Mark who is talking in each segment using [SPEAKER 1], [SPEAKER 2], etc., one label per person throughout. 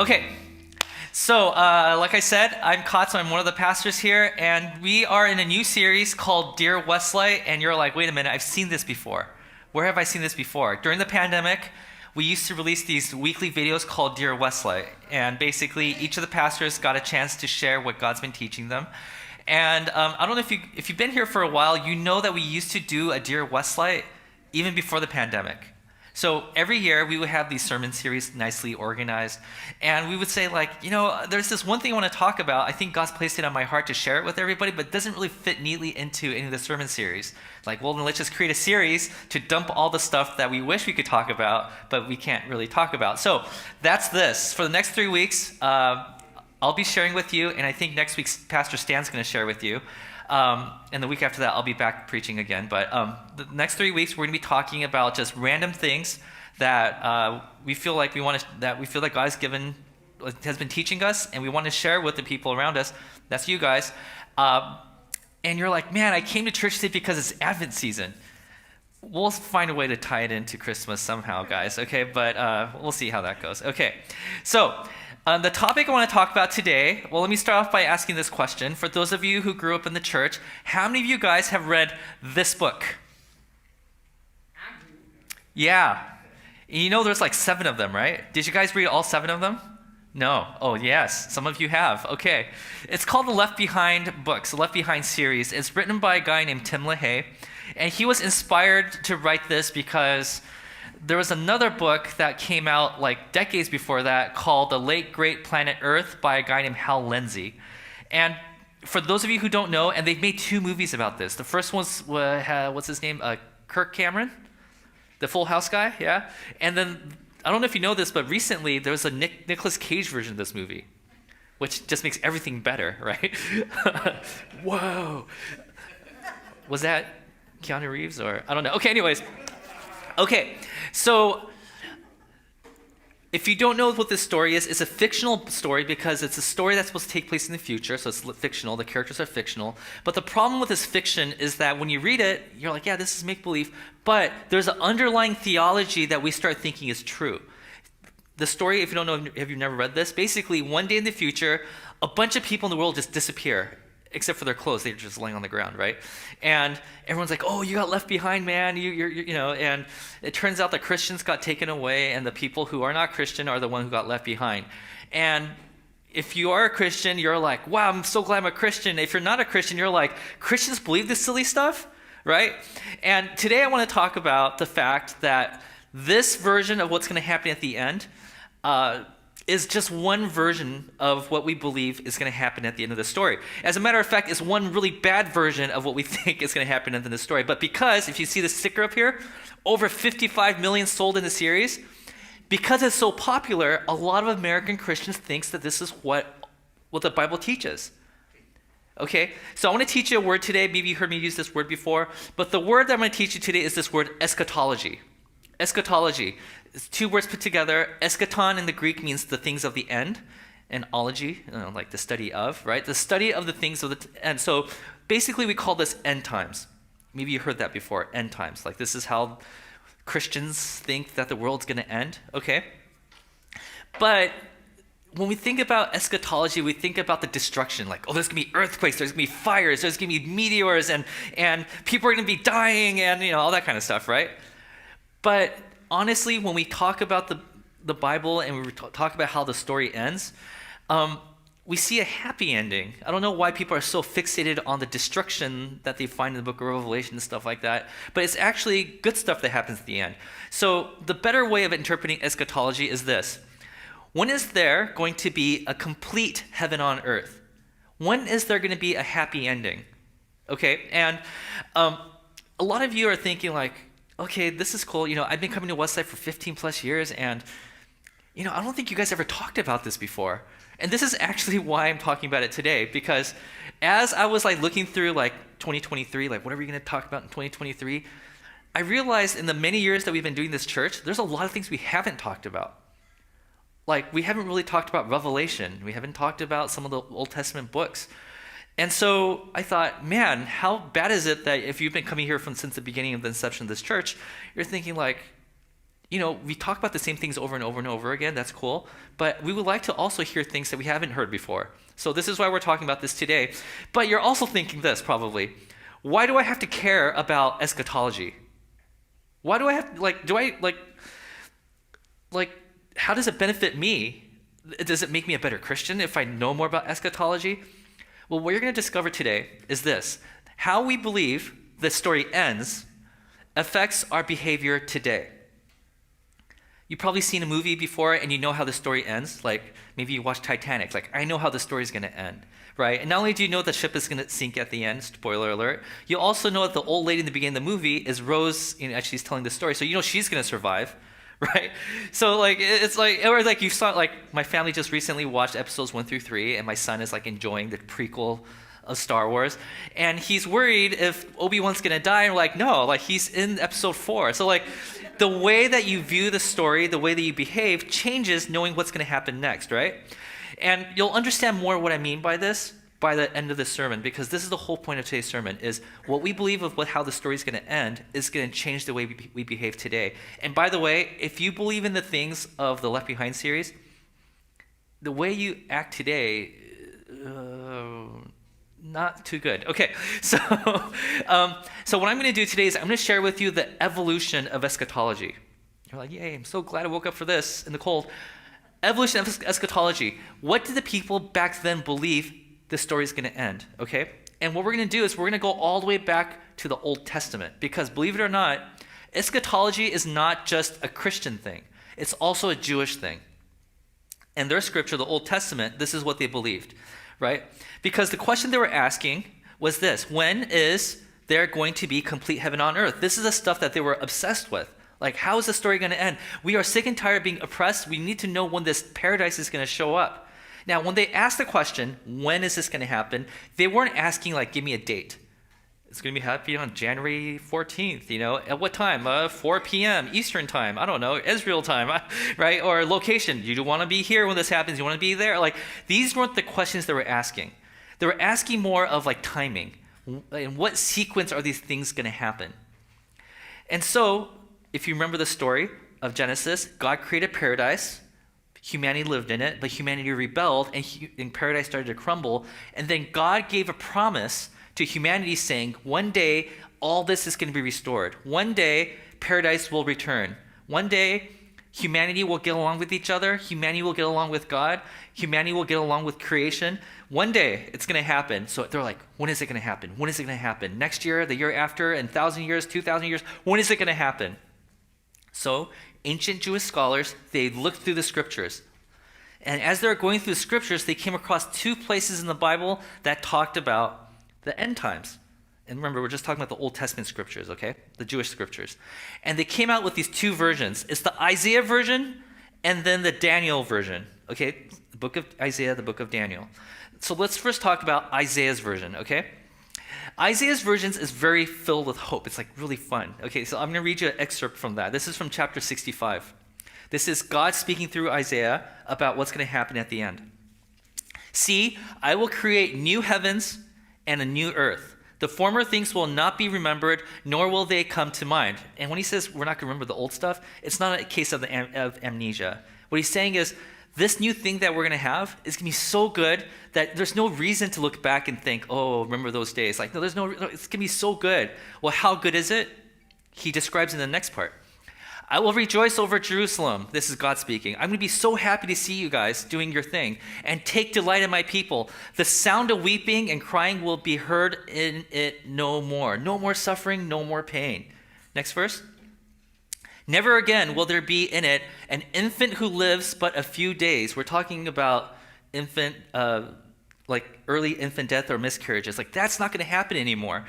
[SPEAKER 1] Okay, so like I said, I'm Kotz, I'm one of the pastors here, and we are in a new series called Dear Westlight, and you're like, wait a minute, I've seen this before. Where have I seen this before? During the pandemic, we used to release these weekly videos called Dear Westlight, and basically each of the pastors got a chance to share what God's been teaching them. And I don't know if you've been here for a while, you know that we used to do a Dear Westlight even before the pandemic. So every year we would have these sermon series nicely organized, and we would say there's this one thing I want to talk about. I think God's placed it on my heart to share it with everybody, but it doesn't really fit neatly into any of the sermon series. Well, then let's just create a series to dump all the stuff that we wish we could talk about, but we can't really talk about. So that's this. For the next 3 weeks, I'll be sharing with you, and I think next week Pastor Stan's going to share with you. And the week after that, I'll be back preaching again. But the next 3 weeks, we're going to be talking about just random things that we feel like God has been teaching us, and we want to share with the people around us. That's you guys. And you're like, man, I came to church today because it's Advent season. We'll find a way to tie it into Christmas somehow, guys. Okay, but we'll see how that goes. Okay, so. The topic I want to talk about today, well, let me start off by asking this question. For those of you who grew up in the church, how many of you guys have read this book? Yeah. You know there's 7 of them, right? Did you guys read all 7 of them? No. Oh, yes. Some of you have. Okay. It's called the Left Behind books, the Left Behind series. It's written by a guy named Tim LaHaye, and he was inspired to write this because there was another book that came out decades before that called The Late Great Planet Earth by a guy named Hal Lindsey. And for those of you who don't know, and they've made 2 movies about this. The first one's, what's his name? Kirk Cameron? The Full House guy, yeah? And then, I don't know if you know this, but recently there was a Nicolas Cage version of this movie, which just makes everything better, right? Whoa. Was that Keanu Reeves or, I don't know. Okay, anyways. Okay, so if you don't know what this story is, it's a fictional story because it's a story that's supposed to take place in the future, so it's fictional, the characters are fictional. But the problem with this fiction is that when you read it, you're like, yeah, this is make-believe, but there's an underlying theology that we start thinking is true. The story, if you don't know, if you've never read this, basically one day in the future, a bunch of people in the world just disappear. Except for their clothes, they're just laying on the ground, right? And everyone's like, "Oh, you got left behind, man!" And it turns out that Christians got taken away, and the people who are not Christian are the one who got left behind. And if you are a Christian, you're like, "Wow, I'm so glad I'm a Christian." If you're not a Christian, you're like, "Christians believe this silly stuff, right?" And today I want to talk about the fact that this version of what's going to happen at the end is just one version of what we believe is going to happen at the end of the story. As a matter of fact, it's one really bad version of what we think is going to happen at the end of the story. But because, if you see the sticker up here, over 55 million sold in the series, because it's so popular, a lot of American Christians think that this is what the Bible teaches. Okay, so I want to teach you a word today. Maybe you heard me use this word before, but the word that I'm going to teach you today is this word, eschatology. Eschatology. It's 2 words put together. Eschaton in the Greek means the things of the end, and ology, like the study of, right? The study of the things of the end. So basically we call this end times. Maybe you heard that before, end times. This is how Christians think that the world's going to end, okay? But when we think about eschatology, we think about the destruction. There's going to be earthquakes, there's going to be fires, there's going to be meteors, and people are going to be dying, and all that kind of stuff, right? But honestly, when we talk about the Bible and we talk about how the story ends, we see a happy ending. I don't know why people are so fixated on the destruction that they find in the book of Revelation and stuff like that, but it's actually good stuff that happens at the end. So the better way of interpreting eschatology is this. When is there going to be a complete heaven on earth? When is there going to be a happy ending? Okay, and a lot of you are thinking okay, this is cool. I've been coming to Westlight for 15 plus years, and, I don't think you guys ever talked about this before. And this is actually why I'm talking about it today, because as I was looking through 2023, what are we going to talk about in 2023? I realized in the many years that we've been doing this church, there's a lot of things we haven't talked about. We haven't really talked about Revelation. We haven't talked about some of the Old Testament books. And so I thought, man, how bad is it that if you've been coming here since the beginning of the inception of this church, you're thinking we talk about the same things over and over and over again. That's cool. But we would like to also hear things that we haven't heard before. So this is why we're talking about this today. But you're also thinking this probably. Why do I have to care about eschatology? Why do I have, how does it benefit me? Does it make me a better Christian if I know more about eschatology? Well, what you're going to discover today is this. How we believe the story ends affects our behavior today. You've probably seen a movie before and you know how the story ends. Like maybe you watch Titanic. Like, I know how the story's going to end, right? And not only do you know the ship is going to sink at the end, spoiler alert, you also know that the old lady in the beginning of the movie is Rose, as she's telling the story. So you know she's going to survive, right? So it's like, or like you saw, like my family just recently watched episodes 1 through 3, and my son is like enjoying the prequel of Star Wars, and he's worried if Obi-Wan's gonna die, and we're like, no, like he's in episode 4. So like the way that you view the story, the way that you behave changes knowing what's gonna happen next, right? And you'll understand more what I mean by this by the end of the sermon, because this is the whole point of today's sermon, is what we believe of how the story's gonna end is gonna change the way we behave today. And by the way, if you believe in the things of the Left Behind series, the way you act today, not too good. Okay, so what I'm going to do today is I'm going to share with you the evolution of eschatology. You're like, yay, I'm so glad I woke up for this in the cold. Evolution of eschatology. What did the people back then believe the story is going to end? Okay, and what we're going to do is we're going to go all the way back to the Old Testament, because believe it or not, eschatology is not just a Christian thing. It's also a Jewish thing. And their scripture, the Old Testament, this is what they believed. Right? Because the question they were asking was this: when is there going to be complete heaven on earth? This is the stuff that they were obsessed with. Like, how is the story going to end? We are sick and tired of being oppressed. We need to know when this paradise is going to show up. Now, when they asked the question, when is this going to happen? They weren't asking, like, give me a date. It's going to be happening on January 14th, At what time? 4 p.m. Eastern time. I don't know. Israel time, right? Or location. You want to be here when this happens. You want to be there. Like, these weren't the questions they were asking. They were asking more of, like, timing. In what sequence are these things going to happen? And so, if you remember the story of Genesis, God created paradise. Humanity lived in it, but humanity rebelled, and paradise started to crumble. And then God gave a promise to humanity, saying, one day, all this is going to be restored. One day, paradise will return. One day, humanity will get along with each other. Humanity will get along with God. Humanity will get along with creation. One day, it's going to happen. So they're like, when is it going to happen? When is it going to happen? Next year, the year after, in 1,000 years, 2,000 years? When is it going to happen? So ancient Jewish scholars, they looked through the scriptures. And as they were going through the scriptures, they came across 2 places in the Bible that talked about the end times. And remember, we're just talking about the Old Testament scriptures, okay? The Jewish scriptures. And they came out with these 2 versions. It's the Isaiah version and then the Daniel version, okay? The book of Isaiah, the book of Daniel. So let's first talk about Isaiah's version, okay? Isaiah's version is very filled with hope. It's like really fun. Okay, so I'm going to read you an excerpt from that. This is from chapter 65. This is God speaking through Isaiah about what's going to happen at the end. See, I will create new heavens and a new earth. The former things will not be remembered, nor will they come to mind. And when he says we're not going to remember the old stuff, it's not a case of amnesia. What he's saying is this new thing that we're going to have is going to be so good that there's no reason to look back and think, oh, remember those days. Like, no, it's going to be so good. Well, how good is it? He describes in the next part. I will rejoice over Jerusalem. This is God speaking. I'm going to be so happy to see you guys doing your thing and take delight in my people. The sound of weeping and crying will be heard in it no more. No more suffering, no more pain. Next verse. Never again will there be in it an infant who lives but a few days. We're talking about infant, like early infant death or miscarriages. Like, that's not going to happen anymore.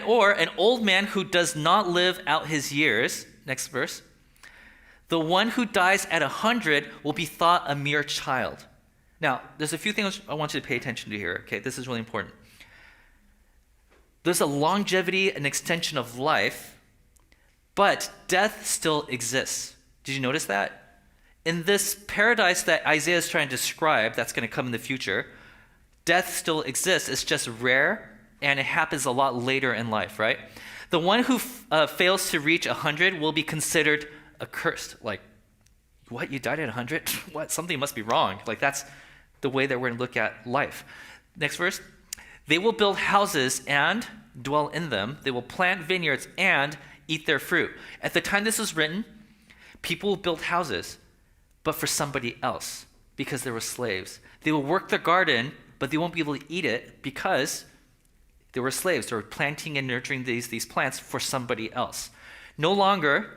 [SPEAKER 1] Or an old man who does not live out his years. Next verse. The one who dies at 100 will be thought a mere child. Now, there's a few things I want you to pay attention to here. Okay, this is really important. There's a longevity and extension of life, but death still exists. Did you notice that? In this paradise that Isaiah is trying to describe, that's going to come in the future, death still exists. It's just rare, and it happens a lot later in life, right? The one who fails to reach 100 will be considered accursed. Like, what, you died at 100? What, something must be wrong. Like, that's the way that we're going to look at life. Next verse. They will build houses and dwell in them. They will plant vineyards and eat their fruit. At the time this was written, people built houses, but for somebody else, because they were slaves. They will work their garden, but they won't be able to eat it because they were slaves. They were planting and nurturing these plants for somebody else. No longer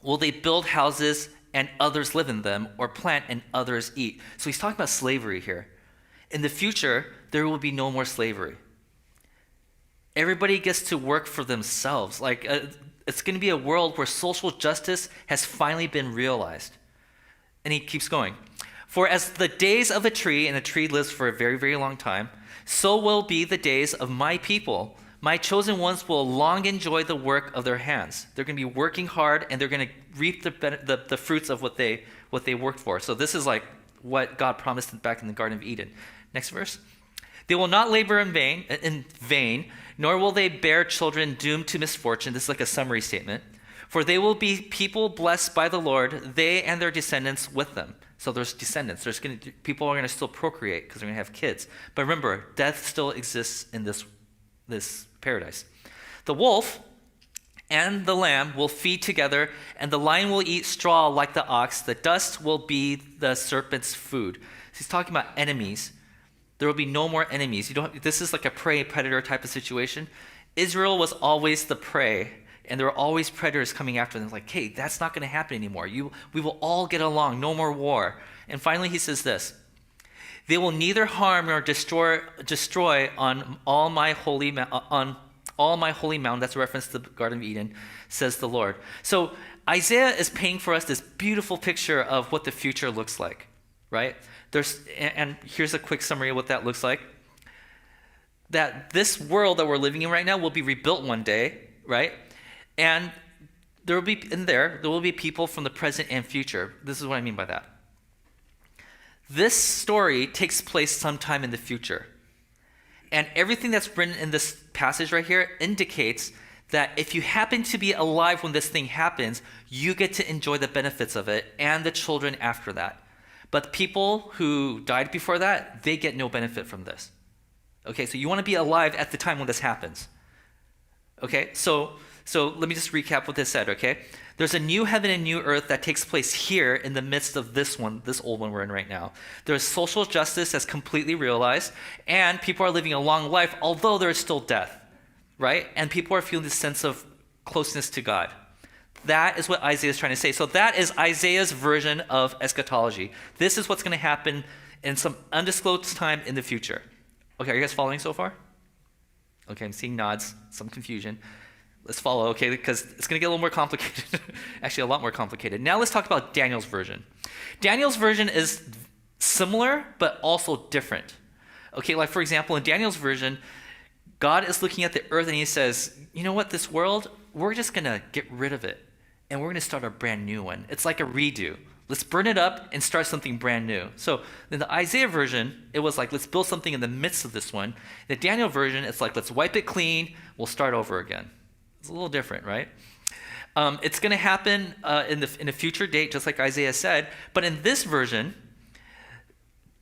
[SPEAKER 1] will they build houses and others live in them, or plant and others eat. So he's talking about slavery here. In the future, there will be no more slavery. Everybody gets to work for themselves. Like, it's going to be a world where social justice has finally been realized. And he keeps going. For as the days of a tree, and a tree lives for a very, very long time, so will be the days of my people. My chosen ones will long enjoy the work of their hands. They're going to be working hard, and they're going to reap the fruits of what they worked for. So this is like what God promised back in the Garden of Eden. Next verse. They will not labor in vain, nor will they bear children doomed to misfortune. This is like a summary statement. For they will be people blessed by the Lord, they and their descendants with them. So there's descendants. People are going to still procreate because they're going to have kids. But remember, death still exists in this paradise. The wolf and the lamb will feed together, and the lion will eat straw like the ox. The dust will be the serpent's food. So he's talking about enemies. There will be no more enemies. This is like a prey-predator type of situation. Israel was always the prey, and there were always predators coming after them. Like, hey, that's not going to happen anymore. We will all get along. No more war. And finally, he says this. They will neither harm nor destroy on all my holy mountain. That's a reference to the Garden of Eden, says the Lord. So Isaiah is painting for us this beautiful picture of what the future looks like, right? And here's a quick summary of what that looks like. That this world that we're living in right now will be rebuilt one day, right? And there will be people from the present and future. This is what I mean by that. This story takes place sometime in the future. And everything that's written in this passage right here indicates that if you happen to be alive when this thing happens, you get to enjoy the benefits of it and the children after that. But people who died before that, they get no benefit from this. Okay, so you want to be alive at the time when this happens. Okay, so let me just recap what this said, okay? There's a new heaven and new earth that takes place here in the midst of this old one we're in right now. There's social justice that's completely realized, and people are living a long life, although there is still death, right? And people are feeling this sense of closeness to God. That is what Isaiah is trying to say. So that is Isaiah's version of eschatology. This is what's going to happen in some undisclosed time in the future. Okay, are you guys following so far? Okay, I'm seeing nods, some confusion. Let's follow, okay, because it's going to get a little more complicated. Actually, a lot more complicated. Now let's talk about Daniel's version. Daniel's version is similar, but also different. Okay, like for example, in Daniel's version, God is looking at the earth and he says, you know what, this world, we're just going to get rid of it. And we're going to start a brand new one. It's like a redo. Let's burn it up and start something brand new. So in the Isaiah version, it was like, let's build something in the midst of this one. The Daniel version, it's like, let's wipe it clean. We'll start over again. It's a little different, right? It's going to happen in a future date, just like Isaiah said. But in this version,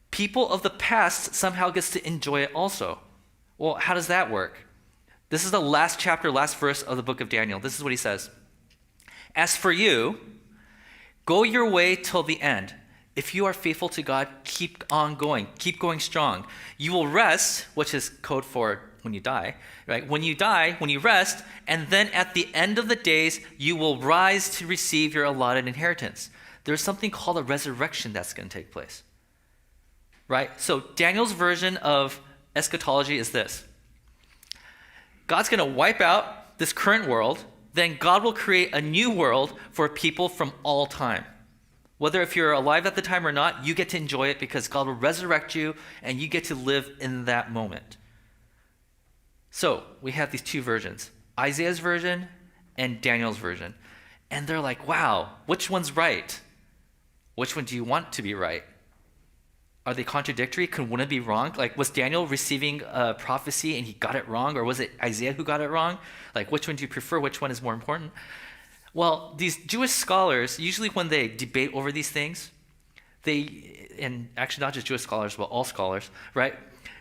[SPEAKER 1] people of the past somehow gets to enjoy it also. Well, how does that work? This is the last chapter, last verse of the book of Daniel. This is what he says. As for you, go your way till the end. If you are faithful to God, keep on going. Keep going strong. You will rest, which is code for when you die, right? When you die, when you rest, and then at the end of the days, you will rise to receive your allotted inheritance. There's something called a resurrection that's going to take place, right? So Daniel's version of eschatology is this. God's going to wipe out this current world. Then God will create a new world for people from all time. Whether if you're alive at the time or not, you get to enjoy it because God will resurrect you and you get to live in that moment. So we have these two versions, Isaiah's version and Daniel's version. And they're like, wow, which one's right? Which one do you want to be right? Are they contradictory? Could one be wrong? Like, was Daniel receiving a prophecy and he got it wrong? Or was it Isaiah who got it wrong? Like, which one do you prefer? Which one is more important? Well, these Jewish scholars, usually when they debate over these things, and actually not just Jewish scholars, but all scholars, right?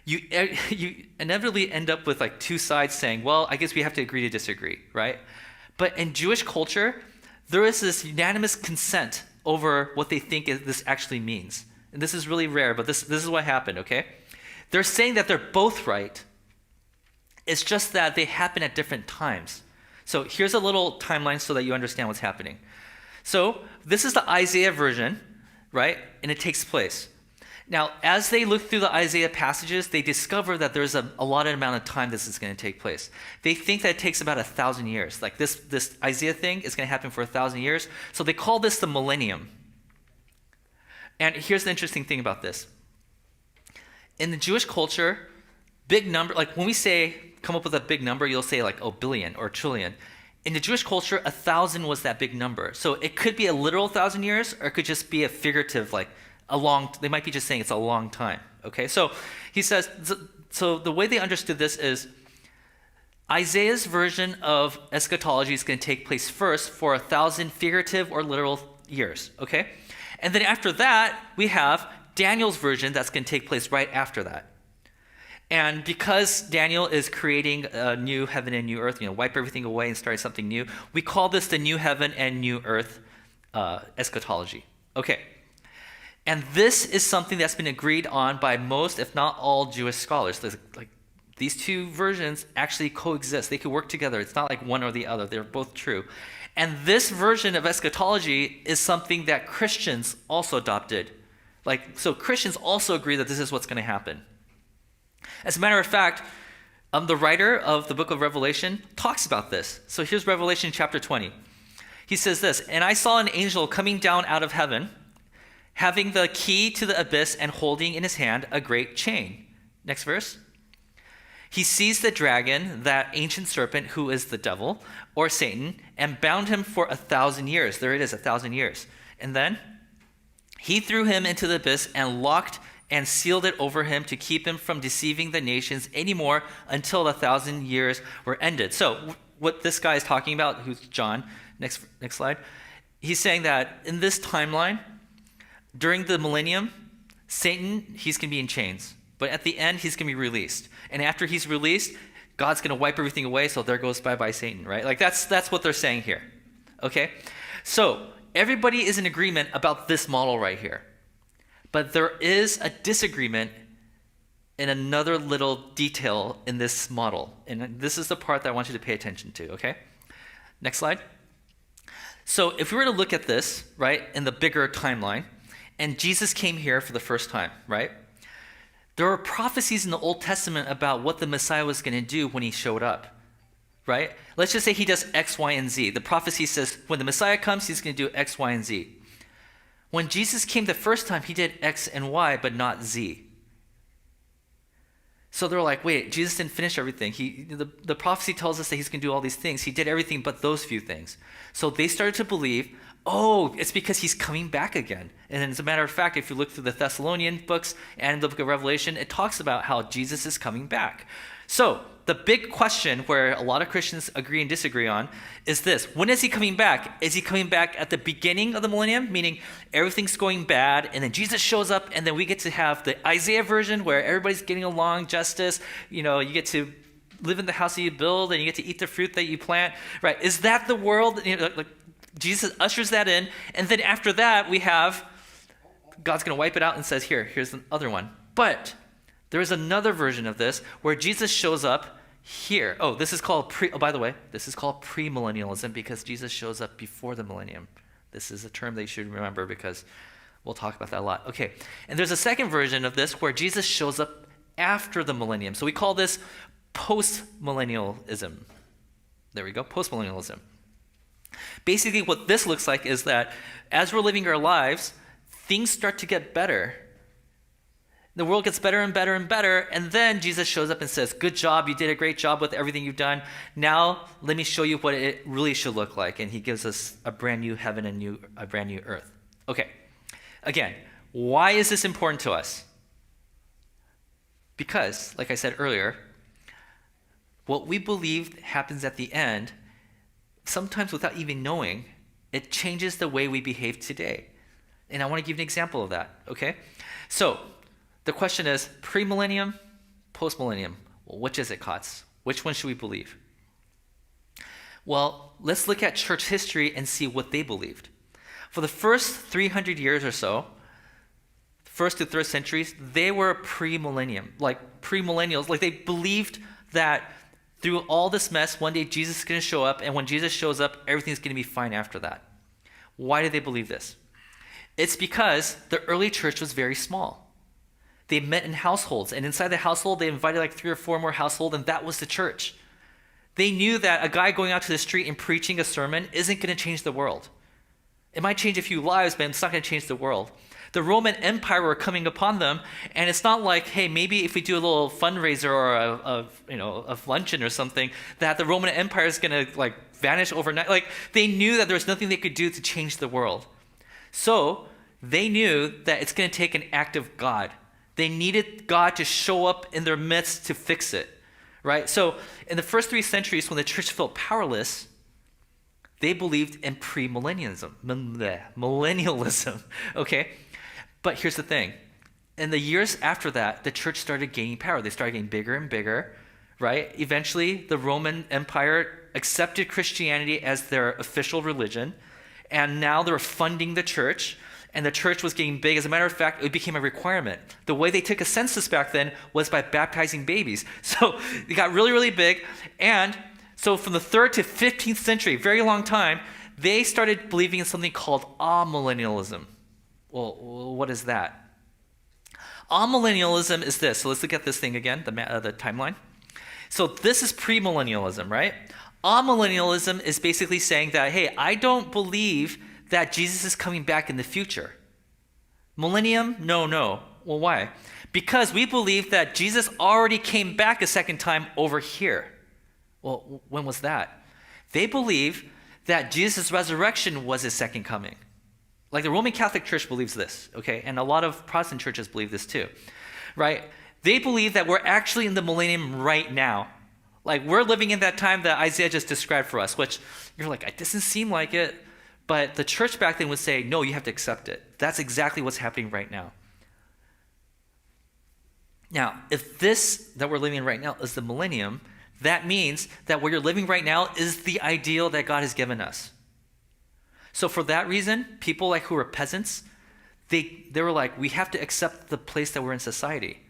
[SPEAKER 1] You inevitably end up with like two sides saying, well, I guess we have to agree to disagree, right? But in Jewish culture, there is this unanimous consent over what they think this actually means. And this is really rare, but this is what happened, okay? They're saying that they're both right. It's just that they happen at different times. So here's a little timeline so that you understand what's happening. So this is the Isaiah version, right? And it takes place. Now, as they look through the Isaiah passages, they discover that there's a allotted amount of time this is going to take place. They think that it takes about 1,000 years. Like this Isaiah thing is going to happen for 1,000 years. So they call this the millennium. And here's the interesting thing about this. In the Jewish culture, big number, like when we say, come up with a big number, you'll say like, oh, billion or trillion. In the Jewish culture, 1,000 was that big number. So it could be a literal 1,000 years, or it could just be a figurative, like they might be just saying it's a long time. Okay, so he says, so the way they understood this is Isaiah's version of eschatology is going to take place first for 1,000 figurative or literal years. Okay, and then after that, we have Daniel's version that's going to take place right after that. And because Daniel is creating a new heaven and new earth, wipe everything away and start something new, we call this the new heaven and new earth eschatology. Okay. And this is something that's been agreed on by most, if not all, Jewish scholars. Like these two versions actually coexist. They could work together. It's not like one or the other. They're both true. And this version of eschatology is something that Christians also adopted. So Christians also agree that this is what's going to happen. As a matter of fact, the writer of the book of Revelation talks about this. So here's Revelation chapter 20. He says this, "And I saw an angel coming down out of heaven, having the key to the abyss and holding in his hand a great chain." Next verse. "He seized the dragon, that ancient serpent who is the devil, or Satan, and bound him for 1,000 years." There it is, 1,000 years. And then he threw him into the abyss and locked and sealed it over him to keep him from deceiving the nations anymore until the 1,000 years were ended. So what this guy is talking about, who's John, next slide, he's saying that in this timeline, during the millennium, Satan, he's going to be in chains. But at the end, he's going to be released. And after he's released, God's going to wipe everything away, so there goes bye-bye Satan, right? Like that's what they're saying here, okay? So everybody is in agreement about this model right here. But there is a disagreement in another little detail in this model. And this is the part that I want you to pay attention to, okay? Next slide. So if we were to look at this, right, in the bigger timeline, and Jesus came here for the first time, right? There are prophecies in the Old Testament about what the Messiah was going to do when he showed up, right? Let's just say he does X, Y, and Z. The prophecy says when the Messiah comes, he's going to do X, Y, and Z. When Jesus came the first time, he did X and Y, but not Z. So they're like, wait, Jesus didn't finish everything. The prophecy tells us that he's going to do all these things. He did everything but those few things. So they started to believe, oh, it's because he's coming back again. And as a matter of fact, if you look through the Thessalonian books and the book of Revelation, it talks about how Jesus is coming back. So the big question where a lot of Christians agree and disagree on is this. When is he coming back? Is he coming back at the beginning of the millennium, meaning everything's going bad, and then Jesus shows up, and then we get to have the Isaiah version where everybody's getting along, justice, you get to live in the house that you build, and you get to eat the fruit that you plant, right? Is that the world? Like Jesus ushers that in, and then after that, we have God's going to wipe it out and says, here's the other one. But there is another version of this where Jesus shows up here. Oh, this is called by the way, this is called premillennialism because Jesus shows up before the millennium. This is a term that you should remember because we'll talk about that a lot. Okay, and there's a second version of this where Jesus shows up after the millennium. So we call this postmillennialism. There we go, postmillennialism. Basically, what this looks like is that as we're living our lives, things start to get better. The world gets better and better and better, and then Jesus shows up and says, good job, you did a great job with everything you've done. Now, let me show you what it really should look like. And he gives us a brand new heaven and a brand new earth. Okay, again, why is this important to us? Because, like I said earlier, what we believe happens at the end sometimes without even knowing, it changes the way we behave today. And I want to give you an example of that, okay? So the question is, pre-millennium, post-millennium. Well, which is it, Kotz? Which one should we believe? Well, let's look at church history and see what they believed. For the first 300 years or so, first to third centuries, they were pre-millennium, like pre-millennials. Like they believed that through all this mess, one day Jesus is going to show up, and when Jesus shows up, everything's going to be fine after that. Why did they believe this? It's because the early church was very small. They met in households, and inside the household, they invited like 3 or 4 more households, and that was the church. They knew that a guy going out to the street and preaching a sermon isn't going to change the world. It might change a few lives, but it's not going to change the world. The Roman Empire were coming upon them, and it's not like, hey, maybe if we do a little fundraiser or a luncheon or something, that the Roman Empire is going to like vanish overnight. Like they knew that there was nothing they could do to change the world. So they knew that it's going to take an act of God. They needed God to show up in their midst to fix it, right? So in the first 3 centuries, when the church felt powerless, they believed in premillennialism, millennialism, okay? But here's the thing. In the years after that, the church started gaining power. They started getting bigger and bigger, right? Eventually, the Roman Empire accepted Christianity as their official religion, and now they're funding the church, and the church was getting big. As a matter of fact, it became a requirement. The way they took a census back then was by baptizing babies. So it got really, really big, and so from the 3rd to 15th century, very long time, they started believing in something called amillennialism. Well, what is that? Amillennialism is this. So let's look at this thing again, the timeline. So this is premillennialism, right? Amillennialism is basically saying that, hey, I don't believe that Jesus is coming back in the future. Millennium? No. Well, why? Because we believe that Jesus already came back a second time over here. Well, when was that? They believe that Jesus' resurrection was his second coming. Like the Roman Catholic Church believes this, okay? And a lot of Protestant churches believe this too, right? They believe that we're actually in the millennium right now. Like we're living in that time that Isaiah just described for us, which you're like, it doesn't seem like it. But the church back then would say, no, you have to accept it. That's exactly what's happening right now. Now, if this that we're living in right now is the millennium, that means that what you're living right now is the ideal that God has given us. So for that reason, people like who were peasants, they were like, we have to accept the place that we're in society.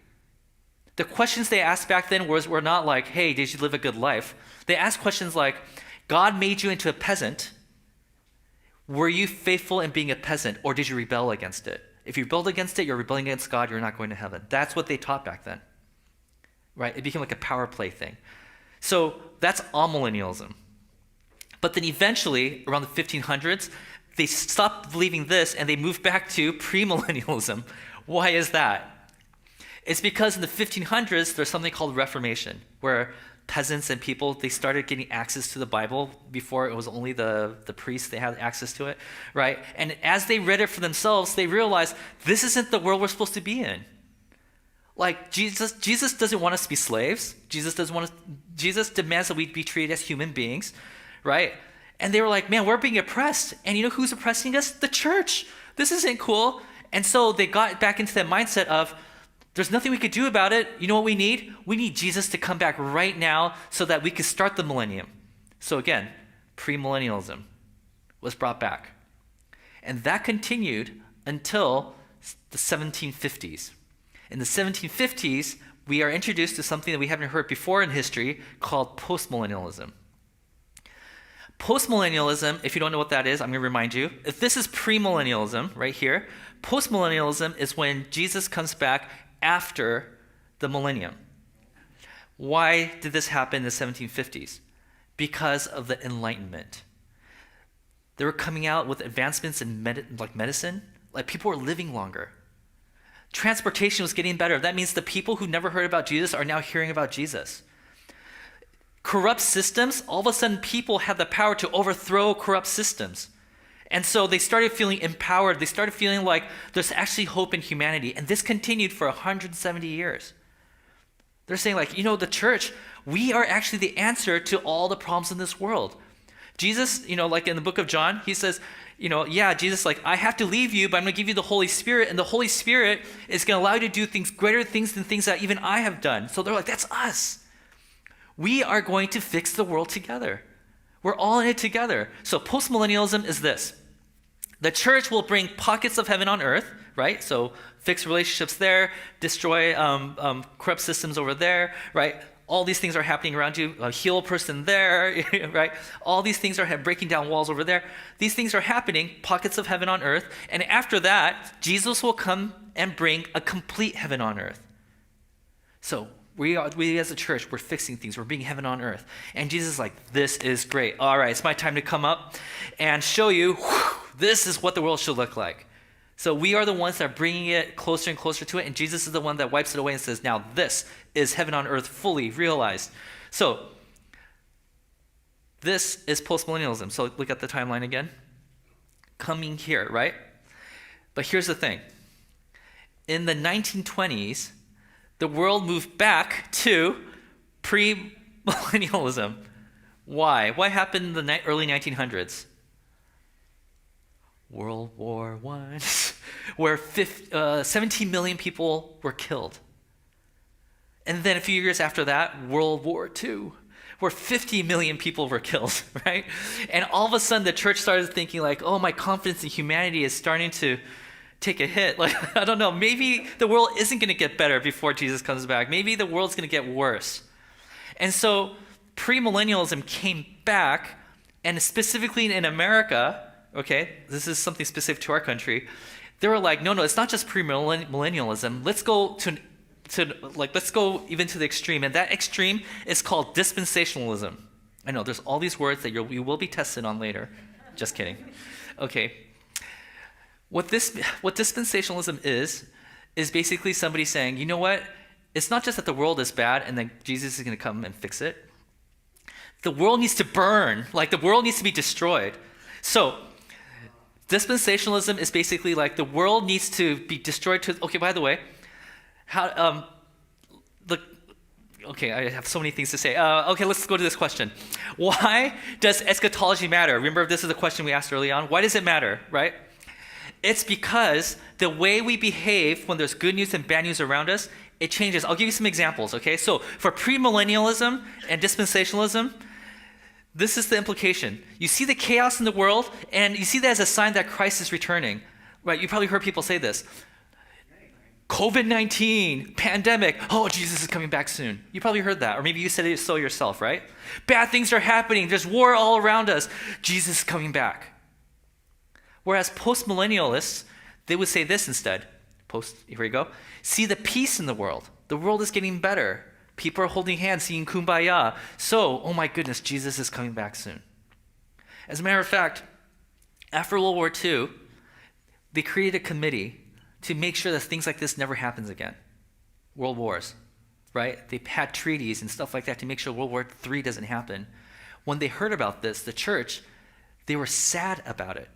[SPEAKER 1] The questions they asked back then were not like, hey, did you live a good life? They asked questions like, God made you into a peasant. Were you faithful in being a peasant, or did you rebel against it? If you rebelled against it, you're rebelling against God, you're not going to heaven. That's what they taught back then, right? It became like a power play thing. So that's amillennialism. But then eventually, around the 1500s, they stopped believing this and they moved back to premillennialism. Why is that? It's because in the 1500s, there's something called Reformation, where peasants and people, they started getting access to the Bible. Before it was only the priests, they had access to it, right? And as they read it for themselves, they realized this isn't the world we're supposed to be in. Like Jesus doesn't want us to be slaves. Jesus demands that we be treated as human beings, right? And they were like, man, we're being oppressed. And you know who's oppressing us? The church. This isn't cool. And so they got back into that mindset of, there's nothing we could do about it. You know what we need? We need Jesus to come back right now so that we could start the millennium. So again, premillennialism was brought back. And that continued until the 1750s. In the 1750s, we are introduced to something that we haven't heard before in history called postmillennialism. Postmillennialism, if you don't know what that is, I'm going to remind you. If this is premillennialism right here, postmillennialism is when Jesus comes back after the millennium. Why did this happen in the 1750s? Because of the Enlightenment. They were coming out with advancements in medicine. Like people were living longer. Transportation was getting better. That means the people who never heard about Jesus are now hearing about Jesus. Corrupt systems, all of a sudden people had the power to overthrow corrupt systems. And so they started feeling empowered. They started feeling like there's actually hope in humanity. And this continued for 170 years. They're saying like, the church, we are actually the answer to all the problems in this world. Jesus, like in the book of John, he says, Jesus, like, I have to leave you, but I'm going to give you the Holy Spirit, and the Holy Spirit is going to allow you to do things, greater things than things that even I have done. So they're like, that's us. We are going to fix the world together. We're all in it together. So postmillennialism is this. The church will bring pockets of heaven on earth, right? So fix relationships there, destroy corrupt systems over there, right? All these things are happening around you. Heal a person there, right? All these things are breaking down walls over there. These things are happening, pockets of heaven on earth. And after that, Jesus will come and bring a complete heaven on earth. So we as a church, we're fixing things. We're bringing heaven on earth. And Jesus is like, this is great. All right, it's my time to come up and show you, this is what the world should look like. So we are the ones that are bringing it closer and closer to it, and Jesus is the one that wipes it away and says, now this is heaven on earth fully realized. So this is postmillennialism. So look at the timeline again. Coming here, right? But here's the thing. In the 1920s, the world moved back to pre-millennialism. Why? What happened in the early 1900s? World War I, where 17 million people were killed. And then a few years after that, World War II, where 50 million people were killed, right? And all of a sudden, the church started thinking like, oh, my confidence in humanity is starting to take a hit. Like, I don't know, maybe the world isn't going to get better before Jesus comes back. Maybe the world's going to get worse. And so premillennialism came back, and specifically in America, okay, this is something specific to our country. They were like, no, it's not just premillennialism. Let's go let's go even to the extreme, and that extreme is called dispensationalism. I know there's all these words that you will be tested on later. Just kidding. Okay, what dispensationalism is basically somebody saying, you know what? It's not just that the world is bad and then Jesus is going to come and fix it. The world needs to burn. Like the world needs to be destroyed. So dispensationalism is basically like the world needs to be destroyed. Okay, by the way, I have so many things to say. Okay, let's go to this question. Why does eschatology matter? Remember, this is the question we asked early on. Why does it matter, right? It's because the way we behave when there's good news and bad news around us, it changes. I'll give you some examples, okay? So for premillennialism and dispensationalism, this is the implication. You see the chaos in the world, and you see that as a sign that Christ is returning, right? You probably heard people say this. COVID-19, pandemic, oh, Jesus is coming back soon. You probably heard that, or maybe you said it so yourself, right? Bad things are happening. There's war all around us. Jesus is coming back. Whereas postmillennialists, they would say this instead. Here we go. See the peace in the world. The world is getting better. People are holding hands, singing kumbaya. So, oh my goodness, Jesus is coming back soon. As a matter of fact, after World War II, they created a committee to make sure that things like this never happens again. World wars, right? They had treaties and stuff like that to make sure World War III doesn't happen. When they heard about this, the church, they were sad about it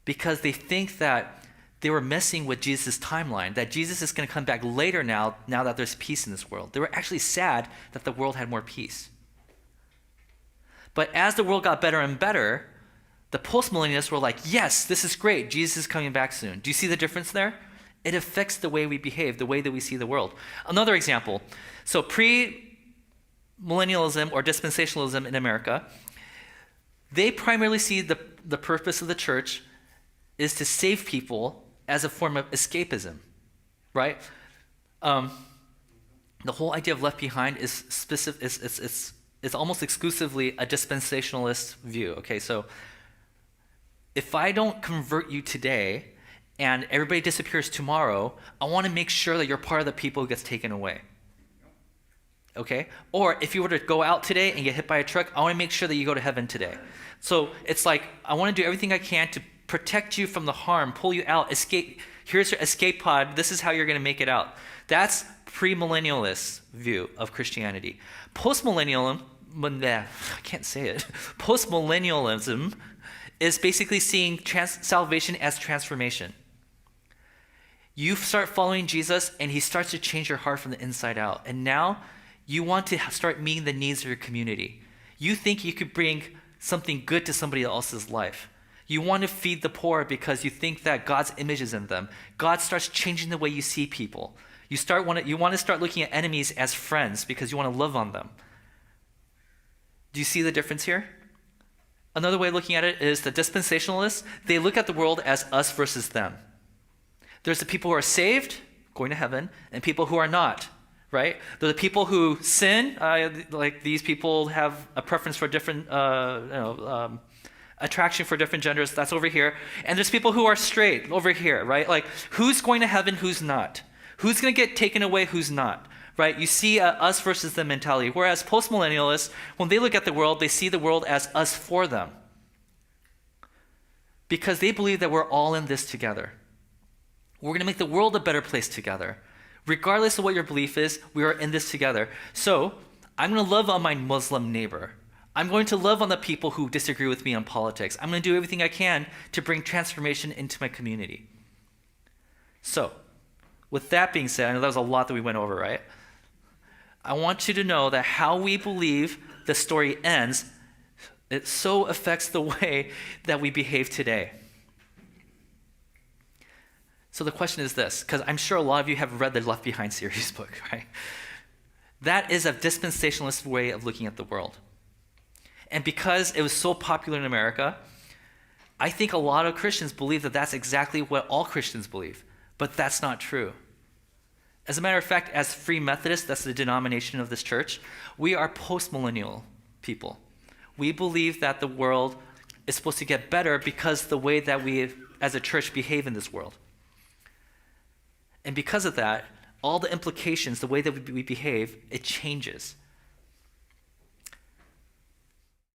[SPEAKER 1] because they think that they were messing with Jesus' timeline, that Jesus is going to come back later now that there's peace in this world. They were actually sad that the world had more peace. But as the world got better and better, the postmillennialists were like, yes, this is great. Jesus is coming back soon. Do you see the difference there? It affects the way we behave, the way that we see the world. Another example. So pre-millennialism or dispensationalism in America, they primarily see the purpose of the church is to save people as a form of escapism, right? The whole idea of Left Behind is specific. It's almost exclusively a dispensationalist view. Okay, so if I don't convert you today and everybody disappears tomorrow, I want to make sure that you're part of the people who gets taken away. Okay? Or if you were to go out today and get hit by a truck, I want to make sure that you go to heaven today. So it's like I want to do everything I can to protect you from the harm, pull you out, escape. Here's your escape pod. This is how you're going to make it out. That's premillennialist view of Christianity. Postmillennialism, I can't say it. Postmillennialism is basically seeing salvation as transformation. You start following Jesus, and he starts to change your heart from the inside out. And now you want to start meeting the needs of your community. You think you could bring something good to somebody else's life. You want to feed the poor because you think that God's image is in them. God starts changing the way you see people. You want to start looking at enemies as friends because you want to love on them. Do you see the difference here? Another way of looking at it is the dispensationalists, they look at the world as us versus them. There's the people who are saved, going to heaven, and people who are not, right? There are the people who sin, like these people have a preference for different, attraction for different genders, that's over here. And there's people who are straight, over here, right? Like, who's going to heaven, who's not? Who's going to get taken away, who's not? Right? You see us versus them mentality. Whereas postmillennialists, when they look at the world, they see the world as us for them. Because they believe that we're all in this together. We're going to make the world a better place together. Regardless of what your belief is, we are in this together. So, I'm going to love on my Muslim neighbor. I'm going to love on the people who disagree with me on politics. I'm going to do everything I can to bring transformation into my community. So, with that being said, I know that was a lot that we went over, right? I want you to know that how we believe the story ends, it so affects the way that we behave today. So the question is this, because I'm sure a lot of you have read the Left Behind series book, right? That is a dispensationalist way of looking at the world. And because it was so popular in America, I think a lot of Christians believe that that's exactly what all Christians believe, but that's not true. As a matter of fact, as Free Methodists, that's the denomination of this church, we are postmillennial people. We believe that the world is supposed to get better because the way that we as a church behave in this world. And because of that, all the implications, the way that we behave, it changes.